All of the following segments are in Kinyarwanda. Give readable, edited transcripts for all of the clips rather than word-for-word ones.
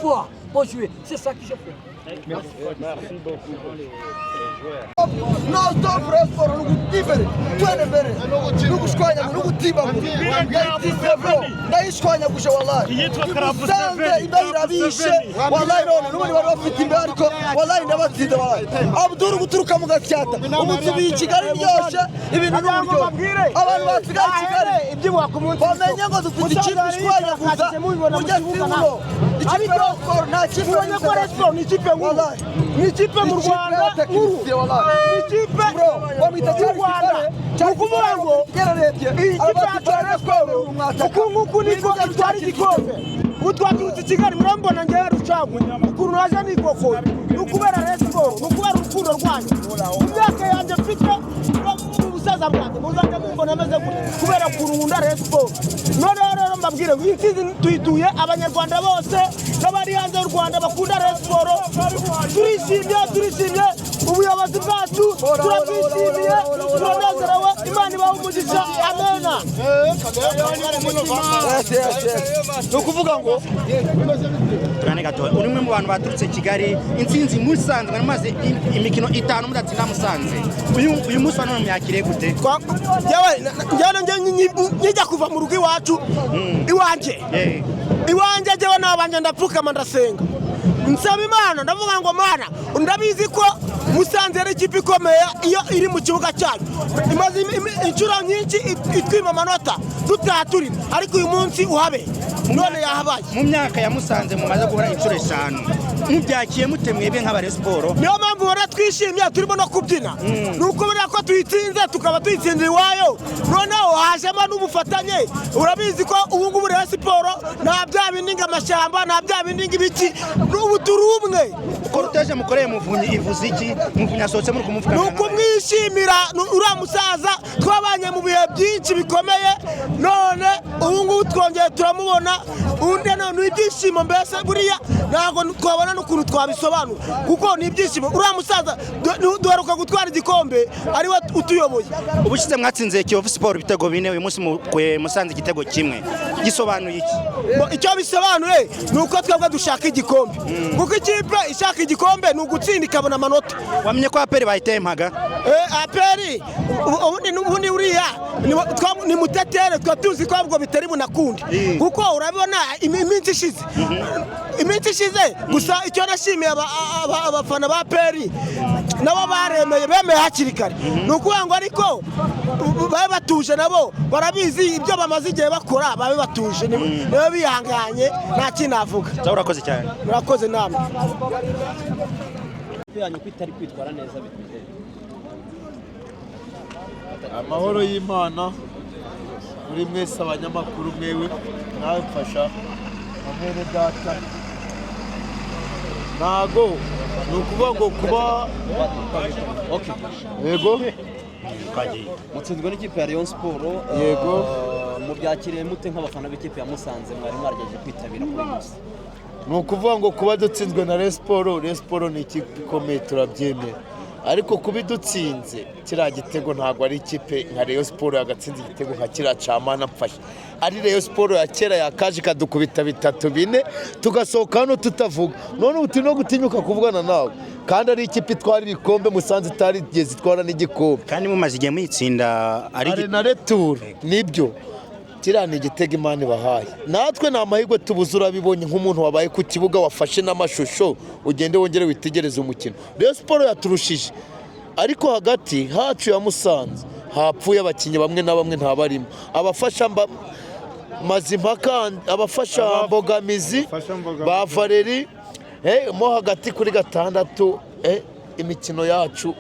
espoirs pour jouer. C'est ça que je fais. Merci beaucoup. Nós do Fresco no Tivere, tu é bere. No Espanha, no Tiba. Da Espanha puxa wallahi. Sanga ibaira bishe. Wallahi no wari bafite ariko wallahi ndabatsinda wallahi. Abduru guturuka mu gacyata. Umutsibi Kigali byoshe ibintu n'uburyo. Abantu basigaye Kigali ibyo mwakumunsi. Bamenye ngo dufite ikintu Espanha gusa. Ujya simulo. Ikipe nta kipe ni ikipe wallahi. Ni ikipe mu Rwanda. Ni ikipe wamita Rwanda. Ukuvuga ngo iyi kipe ya Sport uku niko itwara igikombe. Utwaturutse Kigali murambona ngewe rucagwe. Ukuru naje nikoko. Ukubera Sport, ukubera urukundo rwanyu. Imyaka yanjye mfite ubusaza bwanjye muzajya mumbona ameze kubera kurunda Sport. None rero mbabwire ngo tuyituye abanyarwanda bose n'abari hanze y'u Rwanda bakunda Sport. Turishimye ubuyobozi bwacu turabishimiye turanezerewe Imana ibahe umugisha amena. Nukuvuga ngo turane gato uri mu bantu baturutse Kigali intsinzi Musanze baramaze imikino 5 mudatsinda Musanze uyu munsi bano myakire gute njya kuva mu rugo iwacu iwanje jewe nabanje ndapfukama ndasenga nsaba Imana ndavuga ngo Mana ndabizi ko Musanze ari ikipe ikomeye iyo iri mu kibuga cyacu imaze inshuro nyinshi itwima amanota tutaturi ariko uyu munsi uhabe none yahabaye mu myaka ya Musanze mumaze guhora inshuro 5 mubyakiye mutemwebe nk'abare Sport niyo mpamvu bora twishimye turimo no kubyina nuko bira ko tuyitsinze tukaba tuyitsinze iwayo noneho hajemo n'ubufatanye urabizi ko ubu ngubu Rayon Sport nta bya bindinga amashyamba nta bya bindinga ibiki n'ubu turumwe korteje mukoreye muvunyi ivuze iki muvunyi asohotse muri kumuvugana nuko mwishimira ura musaza twabanye mu bihe byinshi bikomeye none ubu ngubu twongeye turamubona undi none ibyishimo mbese buriya ntago twabona n'ukuntu twabisobanura kuko ni ibyishimo ura musaza duheruka gutwara igikombe ari we utuyoboye ubushize mwatsinze Kiyovu Sport ibitego 4 uyu munsi Musanze igitego kimwe gisobanuye iki icyo bisobanuye nuko twebwe dushaka igikombe kuko ikipe ishaka igikombe n'ugutsinda ikabona amanota wamenye ko aperi bayitemaga aperi ubundi uriya ni mutetere twatuzi ko ahubwo bitari bunakundi kuko urabona iminsi ishize gusa icyo nashimiye abafana ba aperi nabo bemeye hakiri kare nukuvuga ngo ariko babe batuje nabo barabizi ibyo bamaze igihe bakora babe batuje nibo bihanganye nta kintu navuga urakoze cyane urakoze namwe yanyu kwitari kwitwara neza biteze amahoro y'Imana muri mwese abanyamakuru mwewe mwafasha amene data nago nukuvuga ngo kuba yego mutsinzwe n'ikipe ya Rayon Sport yego mu byakiriye mute nk'abafana b'ikipe ya Musanze mwari mwarageje kwitabira kuri munsi nukuvuga ngo kuba dutsinzwe na Rayon Sport ni igikomeye turabyemera ariko kubidutsinze kira gitego ntago ari ikipe nka Rayon Sport yagatsinze igitego nka kira camana mfashe ari Rayon Sport ya kera yakaje kadukubita 3-4 tugasohoka hano tutavuga none uti no gutinyuka kuvugana nawe kandi ari ikipe itwara ibikombe Musanze itari igeze itwara n'igikombe kandi mumaze igihe muyitsinda ari na retour nibyo kira ni igitego Imana bahaye natwe na amahirwe tubuzura bibonye nk'umuntu wabaye ku kibuga wafashe n'amashusho ugende wongere witegereze umukino Rayon Sport yaturushije ariko hagati hacu ya Musanze hapfuye abakinyi bamwe na bamwe ntabarimo abafasha Mazimpaka abafasha Mbogamizi ba Valeri mo hagati kuri 6 imikino yacu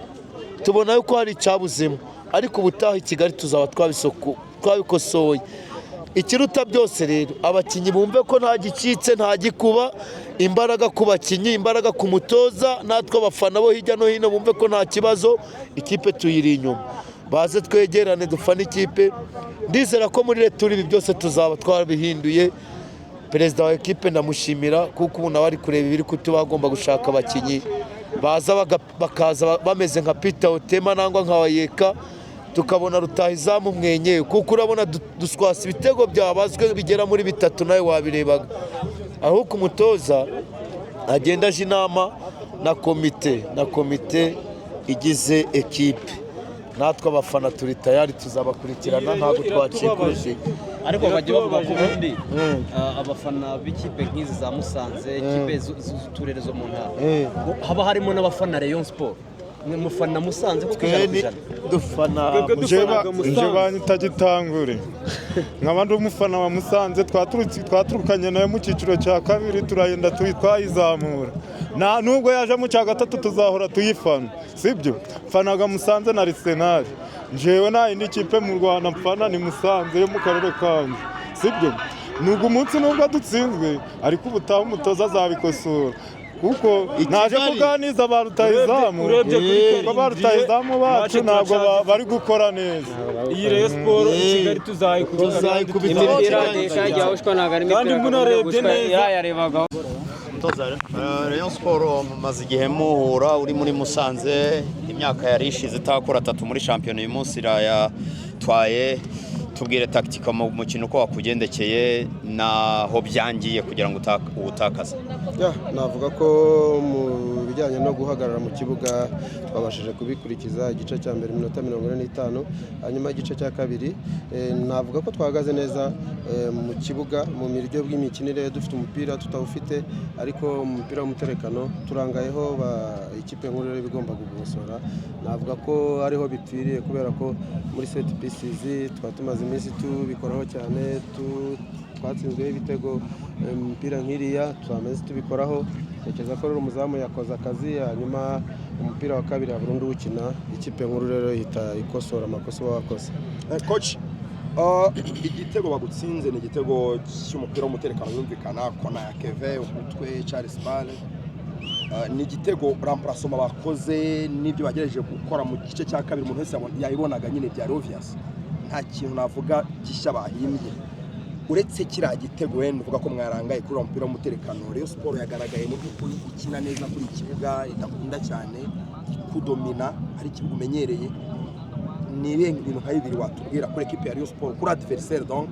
tubona yuko hari cyabuzemo ariko ubutaha Kigali tuzaba twabikosoye ikiruta byose rero abakinyi bumve ko nta gicitse nta gikuba imbaraga ku bakinyi imbaraga ku mutoza natwe abafana bo hirya no hino bumve ko nta kibazo ikipe tuyiri inyuma baze twegerane dufana ikipe ndizera ko muri retour ibi byose tuzaba twabihinduye perezida wa ekipe ndamushimira kuko ubu nawe ari kureba ibiri kutuba agomba gushaka abakinyi baza bakaza bameze nka Peter Otema nangwa nka Wayeka tukabona rutahizamu mwenyewe kuko urabona duswasa ibitego byabazwe bigera muri 3 nawe wabirebaga aho ku mutoza agenda aje inama na komite igize ekipe. Natwe abafana turi tayari tuzabakurikirana ntabwo twacikuje. ariko bajya bavuga ko ubundi abafana b'ikipe nk'izi za Musanze, ikipe z'uturere zo mu ntara haba harimo n'abafana Rayon Sport. Mwe mufana Musanze kuko dufana nje banyitagitangure nk'abandi umufana wa Musanze twaturukanye nayo mu cyiciro cya kabiri turayenda twayizamura nubwo yaje mu cya gatatu tuzahora tuyifana sibyo. Mfanaga Musanze na Arsenal, njewe nta indi kipe mu Rwanda mfana ni Musanze yo mu karere kanjye sibyo. Nubwo umunsi nubwo dutsinzwe ariko ubutaha umutoza azabikosora kuko naje kuganiza abarutayizamu kuko abarutayizamu bacu ntabwo bari gukora neza. Iyi Rayon Sport Kigali tuzayikubitira kandi munarebye neza yarebagaho Rayon Sport mumaze igihe muhura uri muri Musanze imyaka yari ishize itakora 3 muri shampiyona. Uyu munsi irayatwaye, tubwire tactique mu mukino uko wakugendekeye naho byangiye kugira ngo utakaze. Navuga ko mu bijyanye no guhagarara mu kibuga twabashije kubikurikiza igice cya mbere minota 45, hanyuma igice cya kabiri navuga ko twahagaze neza mu kibuga mu miryo bw'imikinire, dufite umupira tutawufite ariko umupira w'umuterekano turangayeho ikipe nkuru rero bigomba kugusora. Navuga ko ariho bipfiriye kubera ko muri set pieces twatumaze iminsi tubikoraho cyane, twatsinzweho ibitego umupira nk'iriya twameze tubikoraho. Ntekereza ko rero umuzamu yakoze akazi, hanyuma umupira wa kabiri ya burundu wukina ikipe nkuru rero ihita ikosora amakosa wakoze. Coach, igitego bagutsinze ni igitego cy'umupira w'umuterekano yumvikana kona ya Keve umutwe Charles Bale. Ni igitego remplacement bakoze n'ibyo bagerageje gukora mu gice cya kabiri umuntu wese yayibonaga nyine bya obvious. Nta kintu navuga gishya bahimbye uretse kiriya gitego wenda uvuga ko mwarangaye kuri umupira w'umuterekano. Rayon Sport yagaragaye mu by'ukuri ikina neza kuri ikibuga, idakunda cyane kudomina, hari ikibuga umenyereye. Ni ibintu nka bibiri watubwira kuri equipe ya Rayon Sport kuri adversaire donc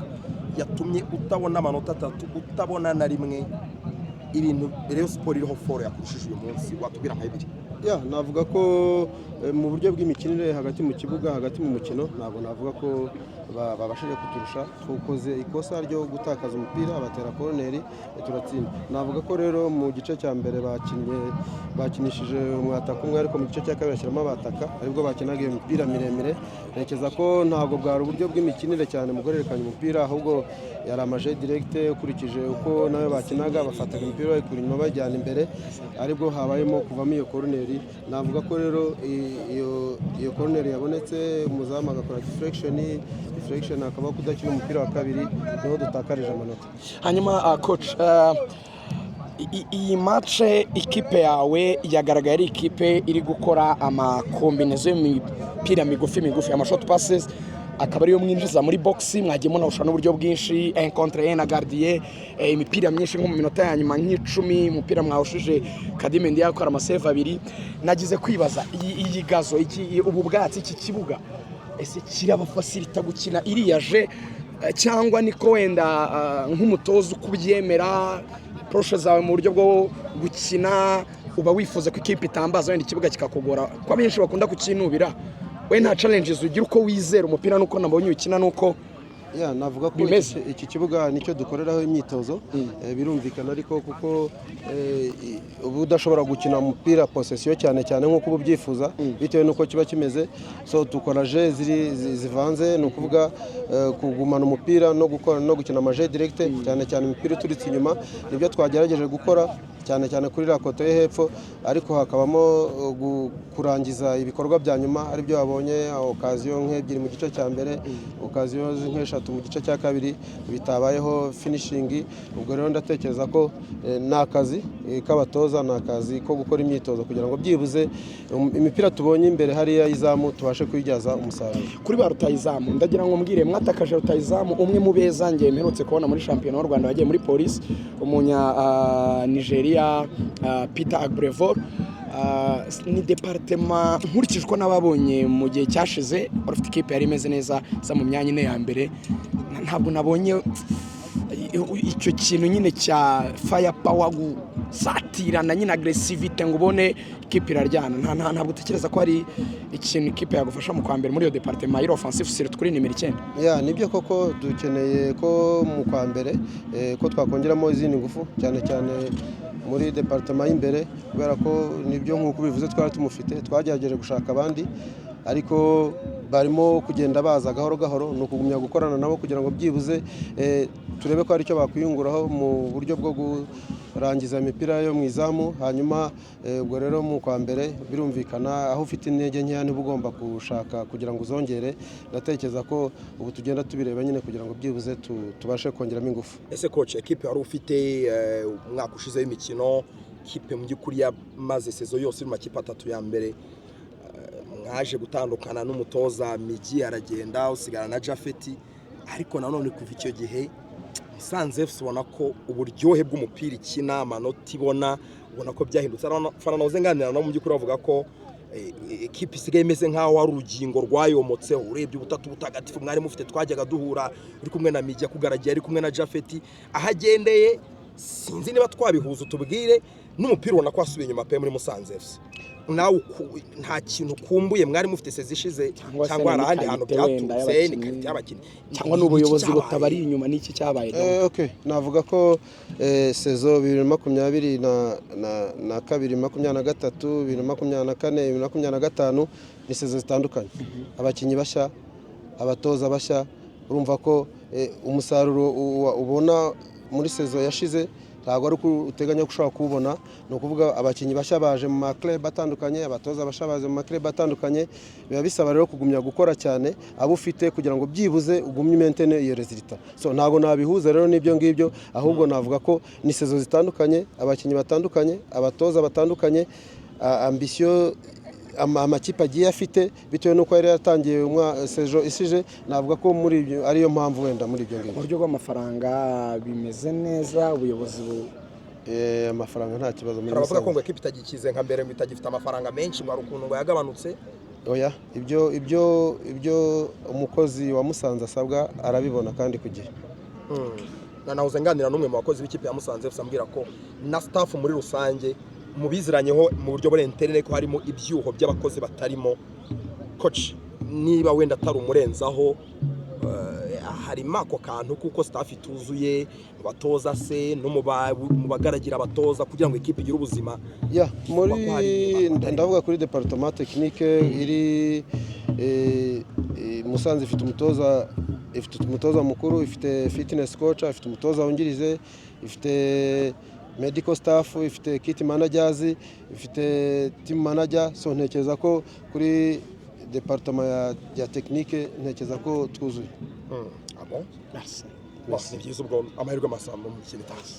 yatumye utabona amanota 3 utabona na rimwe ibintu Rayon Sport iriho foro yakurushije uyu munsi watubwira nka bibiri? Navuga ko mu buryo bw'imikinire hagati mu kibuga hagati mu mukino ntabwo navuga ko babashije kuturusha. Twakoze ikosa ryo gutakaza umupira batera corner turatsinda. Navuga ko rero mu gice cya mbere bakinishije umwataka umwe ariko mu gice cya kabiri bashyiramo abataka aribwo bakinaga imipira miremire. Ntekereza ko ntabwo bwari uburyo bw'imikinire cyane mu guhererekanya umupira, ahubwo yari amaje direct ukurikije uko nawe bakinaga bafataga imipira bayikura inyuma bajyana imbere, aribwo habayemo kuvamo iyo corner. Navuga ko rero iyo corner yabonetse umuzamu agakora deflection akaba kudakina umupira wa kabiri niho dutakarije amanota. Hanyuma coach, iyi match ikipe yawe yagaragaye ari ikipe iri gukora amakombinezo y'imipira migufi amashot passes, akaba ariyo mwinjiza muri box, mwagiye munawusha n'uburyo bwinshi un contre un na gardien, imipira myinshi nko mu minota ya nyuma nk'icumi umupira mwawushije Kadimendi yakora amasave 2. Nagize kwibaza iyi gazo ubu bwatsi iki kibuga ese kirabafasirita gukina iriya je cyangwa niko wenda nk'umutoza ukubyemera proche zawe mu buryo bwo gukina uba wifuza ko ikipe itambaza wenda ikibuga kikakugora ko abenshi bakunda kukinubira? We nta challenges ugira uko wizera umupira nuko nabonye ukina nuko navuga ko iki kibuga nicyo dukoreraho imyitozo birumvikana, ariko kuko ubu udashobora gukina umupira possession cyane nk'uko ubyifuza bitewe nuko kiba kimeze, so dukora je zivanze ni ukuvuga kugumana umupira no gukina amaje direct cyane imipira turitse inyuma. Nibyo twagerageje gukora cyane kuri rakoto ye hepfo, ariko hakabamo kurangiza ibikorwa bya nyuma aribyo babonye occasion nk'ebyiri mu gice cya mbere, occasion nk'eshatu mu gice cya kabiri bitabayeho finishing. Ubwo rero ndatekereza ko nakazi k'abatoza, nakazi ko gukora imyitozo kugira ngo byibuze imipira tubonye imbere hariya izamu tubashe kuyijyaza umusaruro. Kuri ba rutayizamu ndagira ngo mbwire mwatakaje rutayizamu umwe mu beza ngiye mperutse kubona muri shampiyona y'u Rwanda wagiye muri Police, umunya Nigeria Peter Agbrevo. Ni departement nkurikije ko nababonye mu gihe cyashize bafite ikipe yari imeze neza za mu myanya ine ya mbere. Ntabwo nabonye icyo kintu nyine cya fire power satirana nyine agresivite ngo ubone ikipe iraryana. Ntabwo utekereza ko hari ikintu ikipe yagufasha mu kwa mbere muri iyo departement y'iro offensive surtout kuri nimero 9? Ya nibyo koko dukeneye ko mu kwa mbere ko twakongeramo izindi ngufu cyane cyane muri departement y'imbere kubera ko nibyo nk'uko bivuze twari tumufite twagerageje gushaka abandi ariko barimo kugenda baza gahoro gahoro no kugumya gukorana nabo kugira ngo byibuze turebe ko ari cyo bakwiyunguraho mu buryo bwo kurangiza imipira yo mu izamu. Hanyuma ubwo rero mu kwa mbere birumvikana aho ufite intege nkeya niba ugomba gushaka kugira ngo uzongere. Ndatekereza ko ubu tugenda tubireba nyine kugira ngo byibuze tubashe kongeramo ingufu. Ese coach equipe wari ufite umwaka ushize w'imikino, equipe mu by'ukuri yamaze sezo yose mu makipe 3 ya mbere, mwaje gutandukana n'umutoza Migi aragenda usigara na Jafeti, ariko nanone kuva icyo gihe Musanze FC ubona ko uburyohe bw'umupira ikina, amanota ibona, ubona ko byahindutse. Fana nawe nganira no mu by'ukuri bavuga ko equipe isigaye imeze nkaho ari urugingo rwayomotse. Urebye ubutatu butagatifu mwari mufite, twajyaga duhura uri kumwe na Migi kugaragiye, ari kumwe na Jafeti ahagendeye, sinzi niba twabihuza tubwire n'umupira ubona ko asubiye inyuma pe muri Musanze FC. Nawe nta kintu kumbuye mwari mufite sezishize cyangwa ahandi hantu byaturutse ni karite y'abakinnyi cyangwa n'ubuyobozi butabari inyuma n'iki cyabaye? Okay, navuga ko sezo 2022 na 2023 2024 2025 ni sezo zitandukanye. Abakinnyi bashya, abatoza bashya, urumva ko umusaruro ubona muri sezo yashize ntabwo ari uteganya gushaka kubona. No kuvuga abakinnyi bashya baje mu maclub atandukanye, abatoza bashya baje mu maclub atandukanye, biba bisaba rero kugumya gukora cyane abo ufite kugira ngo byibuze ugumye maintain iyo resultat. So ntabwo nabihuza rero n'ibyo ngibyo, ahubwo navuga ko ni sezo zitandukanye, abakinnyi batandukanye, abatoza batandukanye, ambition amakipe agiye afite bitewe nuko yari yatangiye sejo isije. Navuga ko muri ariyo mpamvu wenda muri ibyo ngibyo. Uburyo bw'amafaranga bimeze neza, ubuyobozi amafaranga nta kibazo muri Musanze. Baravuga ko ngo equipe itagikize nka mbere, ngo itagifite amafaranga menshi, ngo ukuntu ngo yagabanutse. Oya, ibyo umukozi wa Musanze asabwa arabibona kandi ku gihe. Nahoze nganira n'umwe mu bakozi b'ikipe ya Musanze FC ambwira ko na staff muri rusange mubiziranyeho mu buryo buri interne ko harimo ibyuho by'abakozi batarimo. Coach niba wenda atari umurenzaho harimo ako kantu kuko staff ituzuye, batoza se no mu bagaragira abatoza kugira ngo equipe igire ubuzima. Ya muri ndavuga kuri departement technique iri Musanze ifite umutoza mukuru, ifite fitness coach, ifite umutoza wungirize, ifite medical staff, ifite kit managers, ifite team manager. So ntekereza ko kuri departement ya technique ntekereza ko twuzuye. Abo merci. Merci byiza ubwo amahirwe masambo mu kintu tazi.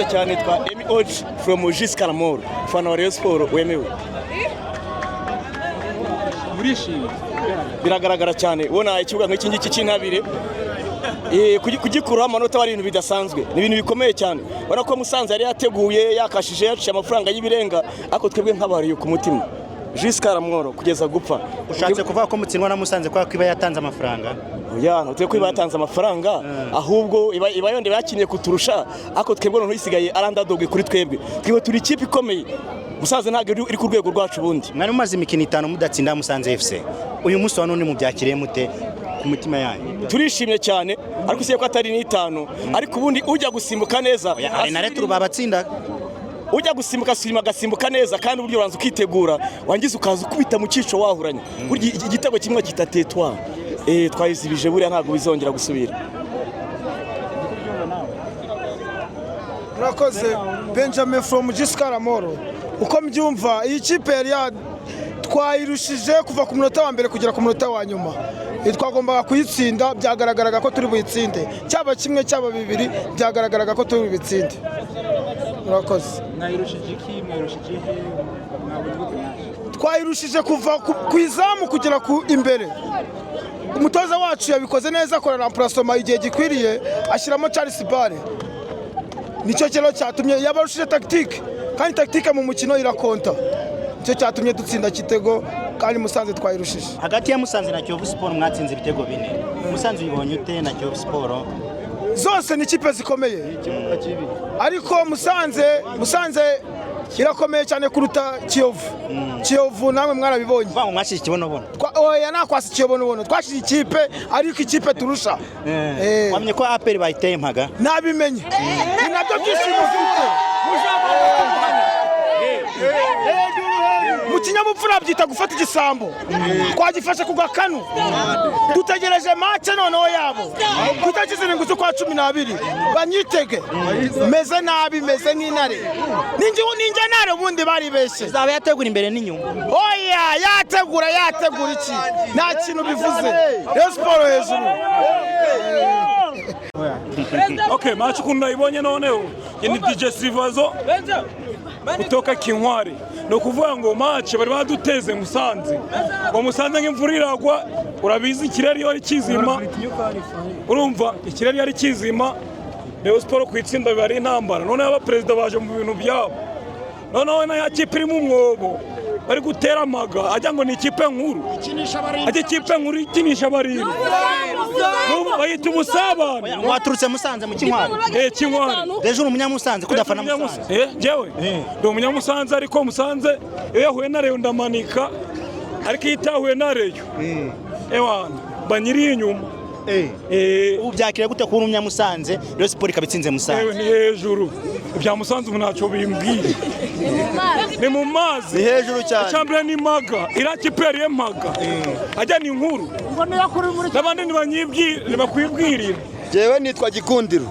Cyane twa Emi Oji from Giscard Mall, fana wa Rayon Sport wemewe. Murishimye biragaragara cyane ubona ikibuga nk'iki ngiki cy'intabire kugikuraho amanota ari ibintu bidasanzwe, ni ibintu bikomeye cyane. Ubona ko Musanze yari yateguye yakashije yacisha amafaranga y'ibirenga, ako twebwe nk'abariyo ku mutima. Giscard Mall kugeza gupfa. Ushatse kuvuga ko mutsindwa na Musanze kwa kwiba yatanze amafaranga? Oya, ntutwe kwiba yatanze amafaranga, ahubwo iba yonde bakiniye kuturusha, ako twebwe no isigaye arandadogwe kuri twebwe. Twebwe turi ikipe ikomeye. Musanze ntabwo iri ku rwego rwacu bundi. Mwari mumaze imikino 5 mudatsinda Musanze FC. Uyu munsi wa none mu byakiriye mute ku mutima yanyu? Turishimye cyane, ariko usiye ko atari n'itanu, ariko ubundi ujya gusimbuka neza. Ari na retro babatsinda. Ujya gusimbuka swima gasimbuka neza kandi uburyo uranze ukitegura, wangize ukaza ukubita mu cico wahuranye. Burya igitego kimwe kitatetwa. Twayizibije buriya ntabwo bizongera gusubira. Murakoze. Benjamin from Giscard Mall. Uko mbyumva iyi kipe yari twayirushije kuva ku munota wa mbere kugera ku munota wa nyuma. Twagombaga kuyitsinda, byagaragaraga ko turi buyitsinde. Cyaba kimwe cyaba bibiri byagaragaraga ko turi bitsinde. Murakoze. Mwayirushije iki? Mwayirushije twayirushije kuva ku izamu kugera ku imbere. Umutoza wacu yabikoze neza, akora remplacement igihe gikwiriye, ashyiramo Charles Bare. Nicyo cyero cyatumye yabarushije tactique, kandi tactique mu mukino irakonta. Nicyo cyatumye dutsinda kitego kandi Musanze twayirushije. Hagati ya Musanze na Kiyovu Sport mwatsinze ibitego 4. Musanze uyibonye ute na Kiyovu Sport? zose ni ikipe zikomeye ariko Musanze irakomeye cyane kuruta Kiyovu namwe mwarabibonye mwashyize ikibonobono oya nakwasi ikibonobono twashyize ikipe ariko ikipe turusha wamenye ko APR bayiteye impaga nabimenye ni nabyo byishimo ufite mu kinyabupfura byita gufata igisambo twagifashe ku gakanu dutegereje match noneho yabo kutagize ibintu z'ukwa 12 banyitege meze nabi meze nk'intare ninjye ntare ubundi bari beshe zaba yategura imbere n'inyuma oya yategura iki nta kintu bivuze Rayon Sport hejuru Okay, match kuna ibonye noneho ni DJ Silvazo kutoka Kinkwari no kuvuga ngo match bari baduteze Musanze ngo Musanze nk'imvura iragwa urabizi ikirere yari kizima urumva ikirere yari kizima Rayon Sport kwitsinda bari intambara none aba president baje mu bintu byabo none na yakipe iri mu mwobo bari gutera amaga ajya ngo ni ikipe nkuru ajya ikipe nkuru ikinisha barindwi bayita ubusabane waturutse Musanze mu Kinkwari Kinkwari deje umunyamusanze kudafana Musanze jewe ndi umunyamusanze ariko Musanze iyo yahuye na Rayon ndamanika ariko itahuye na Rayon ewana banyiri inyuma ubu byakira gute kubona umunyamusanze Rayon Sport ikabitsinze Musanze ni hejuru ibya Musanze ubu ntacyo bimbwiye ni mu mazi ni hejuru cyane icyambere ni maga irakiperi y'emaga ajya ni inkuru n'abandi ntibakwibwirira jewe nitwa Gikundiro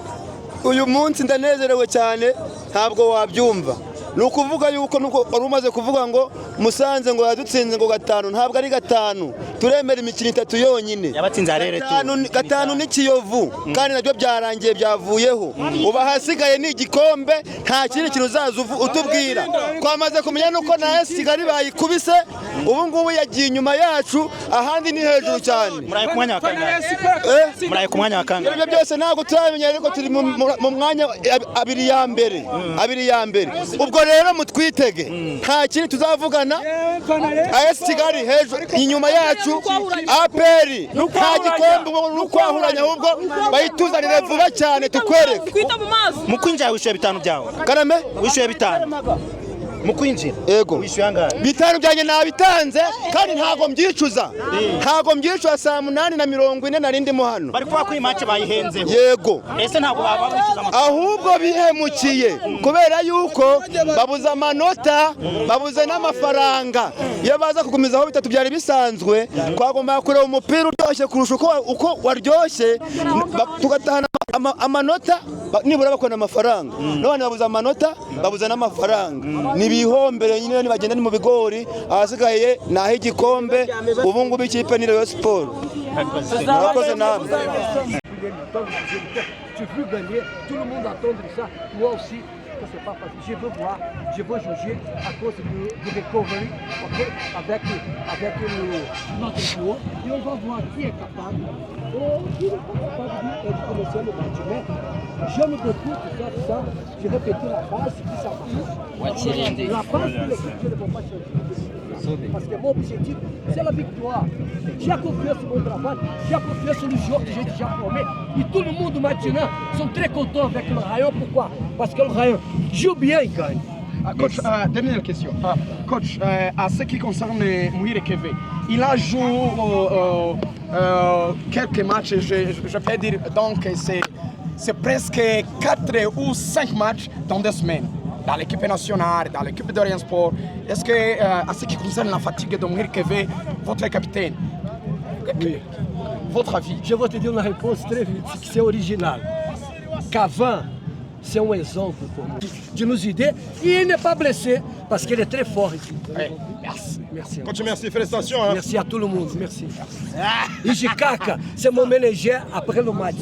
uyu munsi ndanezerewe cyane ntabwo wabyumva ni ukuvuga yuko wari umaze kuvuga ngo Musanze ngo yadutsinze ngo 5 ntabwo ari 5 turemera imikino 3 yonyine yabatsinze arere tu 5 ni Kiyovu kandi nabyo byarangiye byavuyeho uba hasigaye ni igikombe nta kindi kintu uzaza utubwira twamaze kumenya nuko na AS Kigali bayikubise ubu ngubu yagiye inyuma yacu ahandi ni hejuru cyane muraye ku mwanya wa kangahe muraye ku mwanya wa kangahe ibyo byose ntabwo turabimenya ariko turi mu mwanya abiri ya mbere ubwo rero mutwitege nta kindi tuzavugana AS Kigali hejuru inyuma yacu APR nta gikombe n'ukwahuranya ahubwo bayituzanire vuba cyane tukwereke mu kwinjira wishyuye 5 byawe karame wishyuye 5 mu kwinjira yego wishyuye angahe 5 byanjye nabitanze kandi ntago mbyicuza saa 8:40 nari ndimo hano bari kuba kuri match bayihenze yego ese ntago baba bishyuza amafaranga ahubwo bihemukiye kubera yuko babuze amanota babuze n'amafaranga iyo baza kugumizaho 3 byari bisanzwe twagomba kureba umupira uryoshye kurusha uko waryoshye tugatahana amanota nibura bakona amafaranga none babuze amanota babuze n'amafaranga nibihombere nyine nibagenda ni mu bigori ahasigaye naho igikombe ubu ngubu ikipe ni Rayon Sport murakoze namwe Tu veux gagner, tout le monde attend ça, moi aussi, que c'est pas facile. Je veux voir, je veux juger à cause du recovery, avec notre joueur, et on va voir qui est capable. Qui est capable de commencer le match. Mais j'aime beaucoup tout ça, je vais péter la base, qui ça marche. La base de l'équipe, je ne vais pas changer. Parce que mon objectif, c'est la victoire. J'ai confiance sur mon travail, j'ai confiance sur le joueur que j'ai déjà formé. Et tout le monde maintenant sont très contents avec le Rayon. Pourquoi? Parce que le Rayon joue bien, il gagne. Coach, dernière question. Coach, à ce qui concerne Mouire Keve, il a joué quelques matchs, je peux dire, donc c'est presque 4 ou 5 matchs dans 2 semaines. Dans l'équipe nationale, dans l'équipe de Rayon Sport. Est-ce que, à ce qui concerne la fatigue de Mouire Keve, votre capitaine, oui. Votre avis? Je vais te dire une réponse très vite, c'est original. Qu'avant, c'est un exemple pour nous, de nos idées. Et il n'est pas blessé parce qu'il est très fort ici. Ouais. Merci. Merci. Coach, merci, félicitations. Hein. Merci à tout le monde, merci. Et Jikaka, c'est mon ménager après le match.